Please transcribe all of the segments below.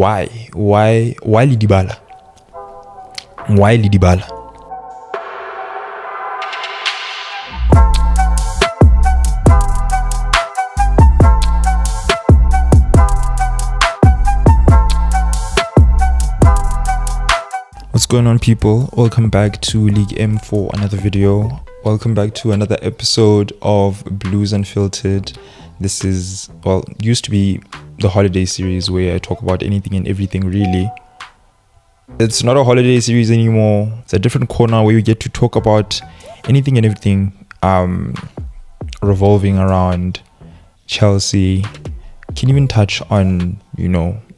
why Lidibala? Why Lidibala? What's going on, people? Welcome back to League M for another video. Welcome back to another episode of Blues Unfiltered. This is, well, used to be the holiday series where I talk about anything and everything, really. It's not a holiday series anymore. It's a different corner where we get to talk about anything and everything revolving around Chelsea. Can even touch on,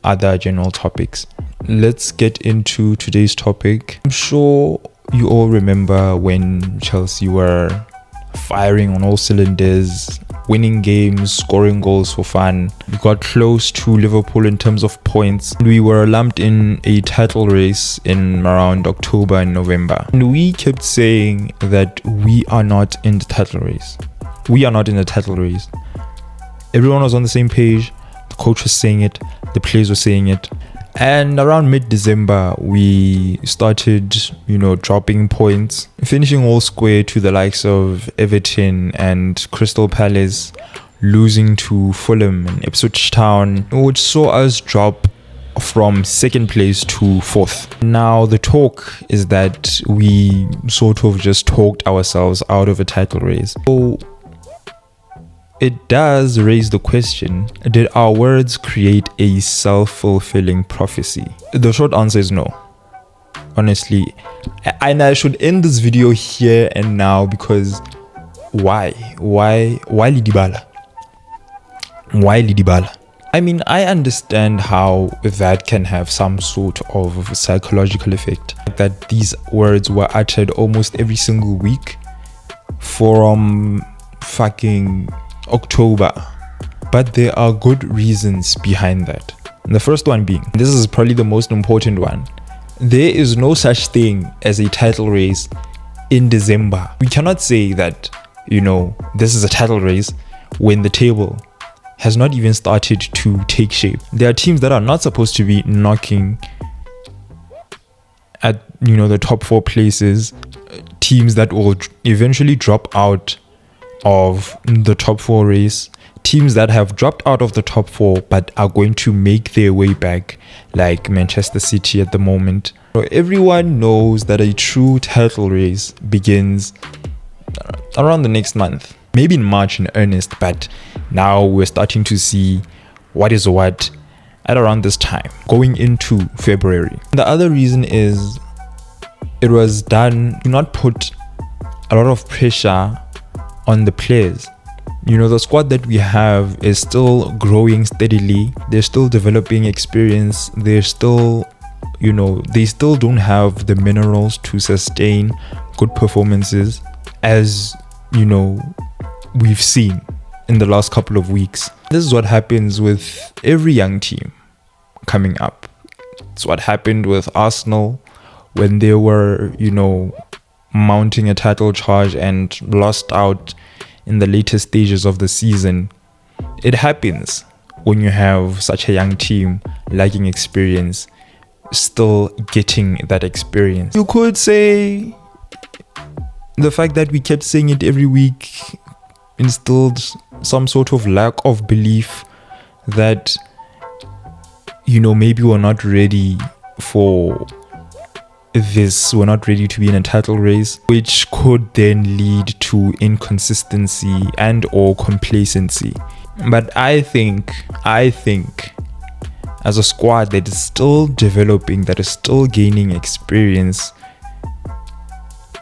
other general topics. Let's get into today's topic. I'm sure you all remember when Chelsea were firing on all cylinders, winning games, scoring goals for fun. We got close to Liverpool in terms of points. We were lumped in a title race in around October and November. And we kept saying that we are not in the title race. We are not in the title race. Everyone was on the same page. The coach was saying it. The players were saying it. And around mid-December, we started, dropping points, finishing all square to the likes of Everton and Crystal Palace, losing to Fulham and Ipswich Town, which saw us drop from second place to fourth. Now, the talk is that we sort of just talked ourselves out of a title race. So, it does raise the question, did our words create a self-fulfilling prophecy? The short answer is no. Honestly. And I should end this video here and now because why? Why Lidibala? Why Lidibala? I mean, I understand how that can have some sort of psychological effect. That these words were uttered almost every single week from fucking October, but there are good reasons behind that. The first one being, this is probably the most important one, there is no such thing as a title race in December. We cannot say that, this is a title race when the table has not even started to take shape. There are teams that are not supposed to be knocking at, the top 4 places, teams that will eventually drop out of the top 4 race, teams that have dropped out of the top 4 but are going to make their way back, like Manchester City at the moment. So everyone knows that a true title race begins around the next month, maybe in March in earnest, but now we're starting to see what is what at around this time, going into February. The other reason is it was done to not put a lot of pressure on the players. The squad that we have is still growing steadily. They're still developing experience. They're still, they still don't have the minerals to sustain good performances as, we've seen in the last couple of weeks. This is what happens with every young team coming up. It's what happened with Arsenal when they were, mounting a title charge and lost out in the later stages of the season. It happens when you have such a young team lacking experience, still getting that experience. You could say the fact that we kept saying it every week instilled some sort of lack of belief that, maybe we're not ready for this, we're not ready to be in a title race, which could then lead to inconsistency and or complacency. But I think as a squad that is still developing, that is still gaining experience,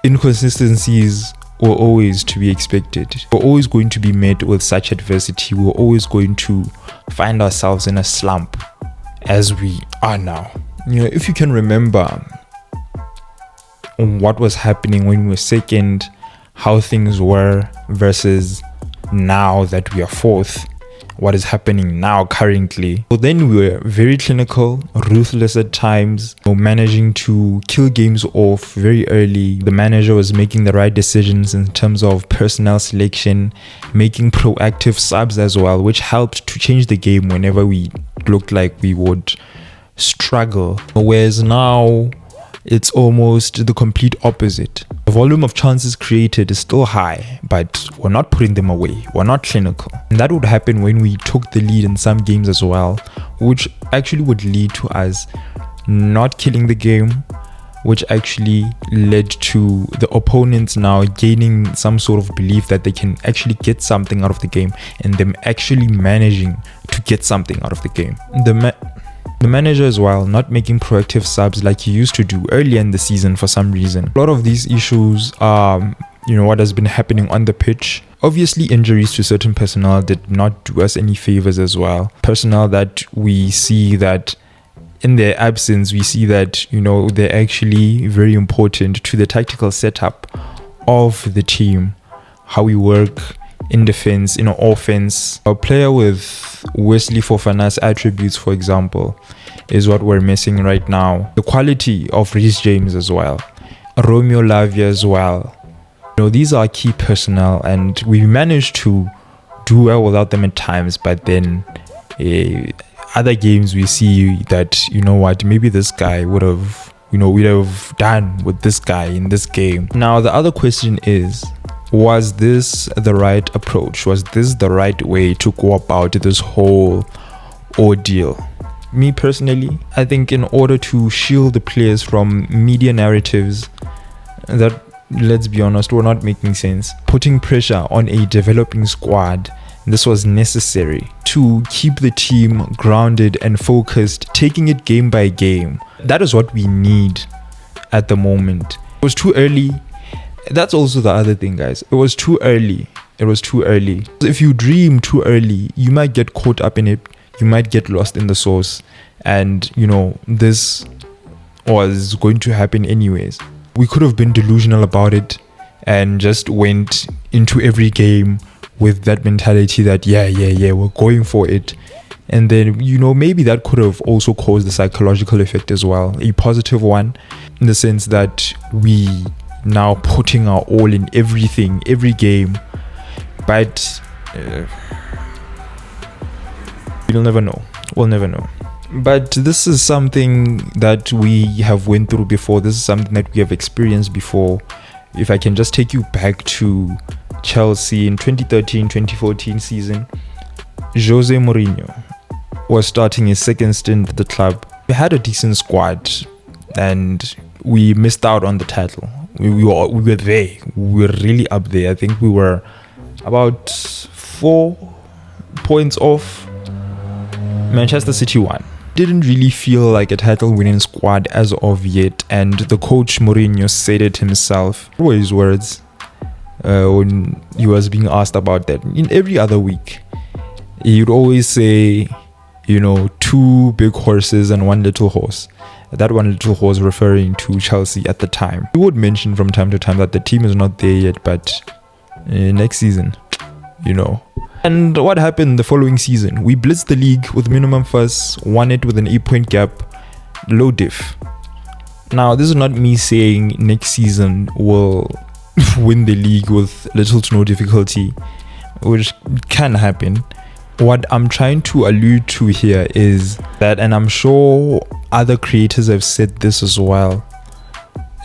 inconsistencies were always to be expected. We're always going to be met with such adversity. We're always going to find ourselves in a slump as we are now. If you can remember what was happening when we were second, how things were versus now that we are fourth, what is happening now currently. So then we were very clinical, ruthless at times, managing to kill games off very early. The manager was making the right decisions in terms of personnel selection, making proactive subs as well, which helped to change the game whenever we looked like we would struggle, whereas now it's almost the complete opposite. The volume of chances created is still high, but we're not putting them away. We're not clinical. And that would happen when we took the lead in some games as well, which actually would lead to us not killing the game, which actually led to the opponents now gaining some sort of belief that they can actually get something out of the game, and them actually managing to get something out of the game. The manager as well not making proactive subs like he used to do earlier in the season for some reason. A lot of these issues are, what has been happening on the pitch. Obviously, injuries to certain personnel did not do us any favors as well. Personnel that we see that in their absence, we see that, they're actually very important to the tactical setup of the team, how we work in defense, offense. A player with Wesley Fofana's attributes, for example, is what we're missing right now. The quality of Reece James as well, Romeo Lavia as well. These are key personnel, and we managed to do well without them at times. But then, other games we see that maybe this guy would have, we'd have done with this guy in this game. Now the other question is, was this the right approach? Was this the right way to go about this whole ordeal? Me personally, I think in order to shield the players from media narratives that, let's be honest, were not making sense, putting pressure on a developing squad, this was necessary to keep the team grounded and focused, taking it game by game. That is what we need at the moment. It was too early. That's also the other thing, guys. It was too early. If you dream too early, you might get caught up in it. You might get lost in the sauce. And, this was going to happen anyways. We could have been delusional about it and just went into every game with that mentality that, we're going for it. And then, maybe that could have also caused a psychological effect as well. A positive one, in the sense that we now putting our all in everything, every game, but we'll never know. But this is something that we have went through before. This is something that we have experienced before. If I can just take you back to Chelsea in 2013-2014 season, Jose Mourinho was starting his second stint at the club. We had a decent squad and we missed out on the title. We were there. We were really up there. I think we were about 4 points off. Manchester City won. Didn't really feel like a title winning squad as of yet, and the coach Mourinho said it himself. What were his words when he was being asked about that? In every other week, he would always say, 2 big horses and 1 little horse. That 1 little horse referring to Chelsea at the time. He would mention from time to time that the team is not there yet, but next season, And what happened the following season? We blitzed the league with minimum fuss, won it with an 8-point gap, low diff. Now, this is not me saying next season we'll win the league with little to no difficulty, which can happen. What I'm trying to allude to here is that, and I'm sure other creators have said this as well,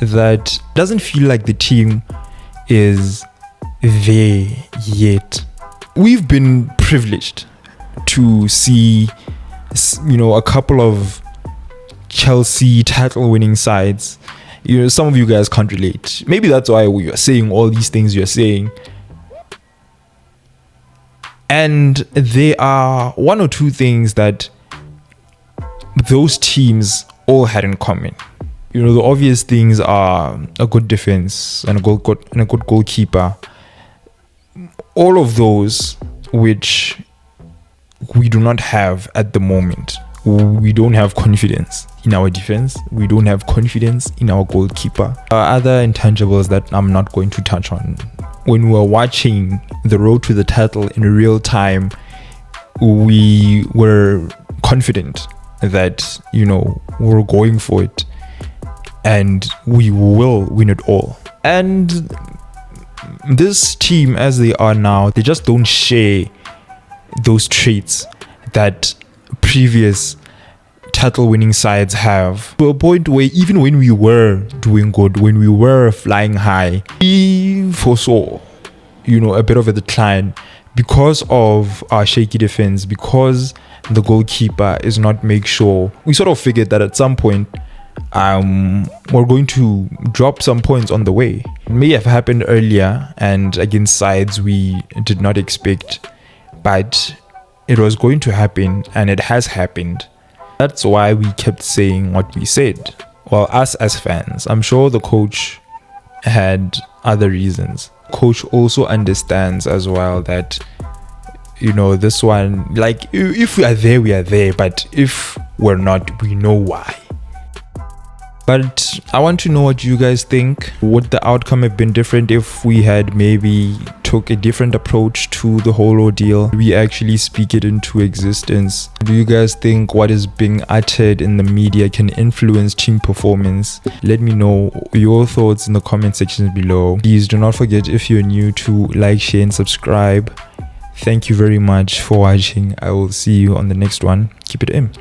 that it doesn't feel like the team is there yet. We've been privileged to see, a couple of Chelsea title winning sides. Some of you guys can't relate. Maybe that's why we are saying all these things you're saying. And there are 1 or 2 things that those teams all had in common. The obvious things are a good defense and a good goalkeeper. All of those which we do not have at the moment. We don't have confidence in our defense. We don't have confidence in our goalkeeper. Other intangibles that I'm not going to touch on. When we were watching the road to the title in real time, we were confident that, we're going for it and we will win it all. And this team, as they are now, they just don't share those traits that previous title winning sides have, to a point where even when we were doing good, when we were flying high, we foresaw, a bit of a decline because of our shaky defense, because the goalkeeper is not make sure. We sort of figured that at some point we're going to drop some points on the way. It may have happened earlier and against sides we did not expect, but it was going to happen and it has happened. That's why we kept saying what we said. Well, us as fans, I'm sure the coach had other reasons. Coach also understands as well that this one, like, if we are there, we are there, but if we're not, we know why. But I want to know what you guys think. Would the outcome have been different if we had maybe took a different approach to the whole ordeal? We actually speak it into existence. Do you guys think what is being uttered in the media can influence team performance? Let me know your thoughts in the comment section below. Please do not forget, if you're new, to like, share and subscribe. Thank you very much for watching. I will see you on the next one. Keep it in.